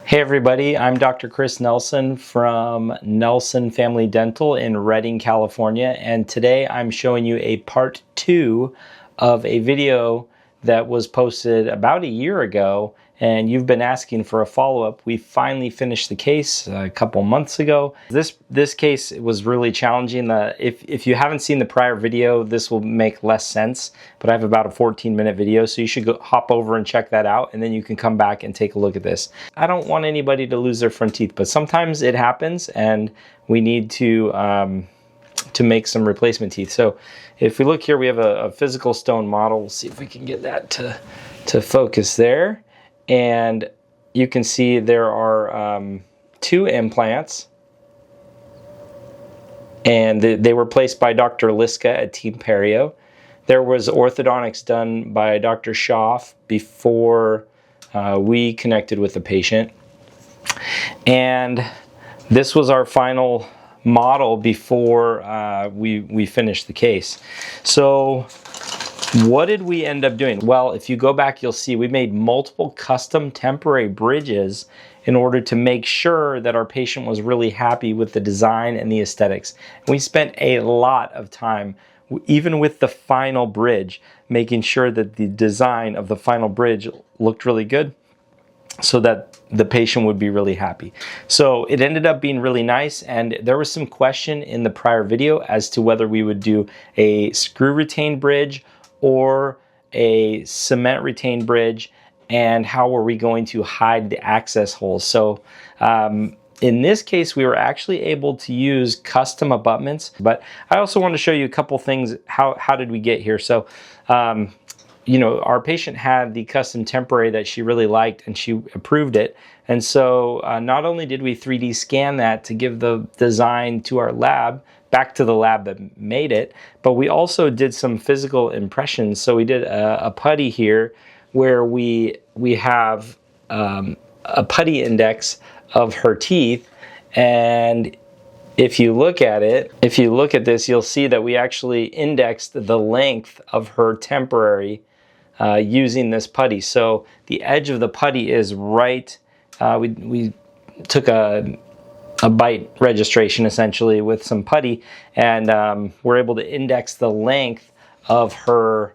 Hey everybody, I'm Dr. Chris Nelson from Nelson Family Dental in Redding, California, and today I'm showing you a part 2 of a video that was posted about a year ago, and you've been asking for a follow-up. We finally finished the case a couple months ago. This case was really challenging. If you haven't seen the prior video, this will make less sense, but I have about a 14-minute video, so you should hop over and check that out, and then you can come back and take a look at this. I don't want anybody to lose their front teeth, but sometimes it happens, and we need to make some replacement teeth. So if we look here, we have a physical stone model. We'll see if we can get that to focus there. And you can see there are 2 implants, and they were placed by Dr. Liska at Team Perio. There was orthodontics done by Dr. Schaff before we connected with the patient. And this was our final model before we finished the case. So what did we end up doing? Well, if you go back, you'll see we made multiple custom temporary bridges in order to make sure that our patient was really happy with the design and the aesthetics. And we spent a lot of time, even with the final bridge, making sure that the design of the final bridge looked really good so that the patient would be really happy. So it ended up being really nice, and there was some question in the prior video as to whether we would do a screw retained bridge or a cement retained bridge, and how were we going to hide the access holes. So in this case, we were actually able to use custom abutments, but I also want to show you a couple things. How did we get here? So you know, our patient had the custom temporary that she really liked, and she approved it. And so not only did we 3D scan that to give the design to our lab, back to the lab that made it, but we also did some physical impressions. So we did a putty here where we have a putty index of her teeth, and if you look at this, you'll see that we actually indexed the length of her temporary using this putty. So the edge of the putty is right. We took a bite registration essentially with some putty, and we're able to index the length of her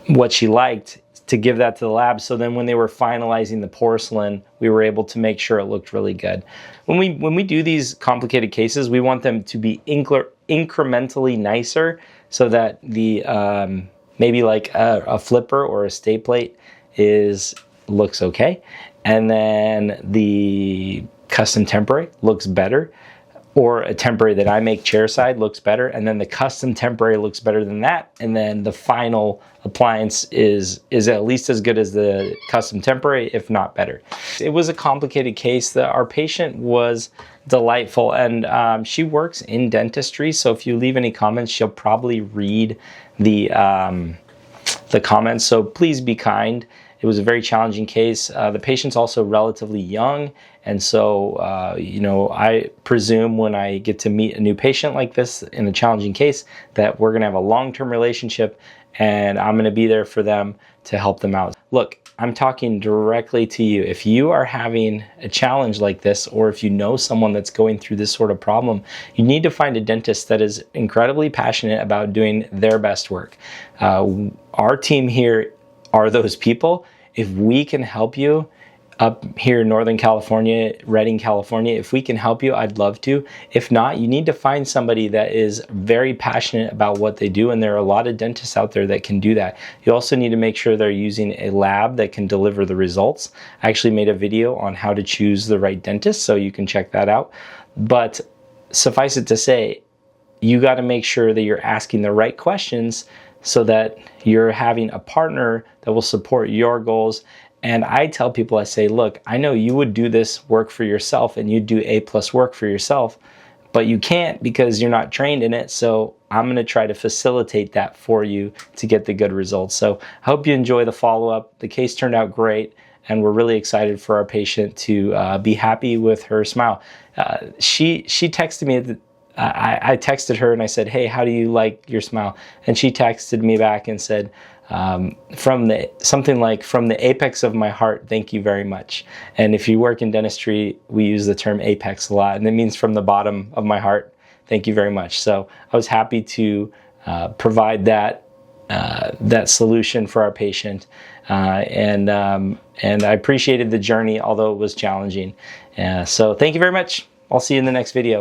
what she liked to give that to the lab. So then when they were finalizing the porcelain, we were able to make sure it looked really good. When we do these complicated cases, we want them to be incrementally nicer, so that the maybe like a flipper or a stay plate looks okay, and then the custom temporary looks better, or a temporary that I make chairside looks better, and then the custom temporary looks better than that, and then the final appliance is at least as good as the custom temporary, if not better. It was a complicated case. Our patient was delightful, and she works in dentistry, so if you leave any comments, she'll probably read the comments, so please be kind. It was a very challenging case. The patient's also relatively young, and so you know, I presume when I get to meet a new patient like this in a challenging case that we're gonna have a long-term relationship, and I'm gonna be there for them to help them out. Look, I'm talking directly to you. If you are having a challenge like this, or if you know someone that's going through this sort of problem, you need to find a dentist that is incredibly passionate about doing their best work. Our team here are those people. If we can help you up here in Northern California, Redding, California, if we can help you, I'd love to. If not, you need to find somebody that is very passionate about what they do, and there are a lot of dentists out there that can do that. You also need to make sure they're using a lab that can deliver the results. I actually made a video on how to choose the right dentist, so you can check that out. But suffice it to say, you got to make sure that you're asking the right questions so that you're having a partner that will support your goals. And I tell people, I say, look, I know you would do this work for yourself, and you'd do A+ work for yourself, but you can't because you're not trained in it. So I'm going to try to facilitate that for you to get the good results. So I hope you enjoy the follow-up. The case turned out great, and we're really excited for our patient to be happy with her smile. She texted me I texted her and I said, hey, how do you like your smile? And she texted me back and said, something like from the apex of my heart, thank you very much. And if you work in dentistry, we use the term apex a lot, and it means from the bottom of my heart, thank you very much. So I was happy to provide that solution for our patient, and I appreciated the journey, although it was challenging. So thank you very much. I'll see you in the next video.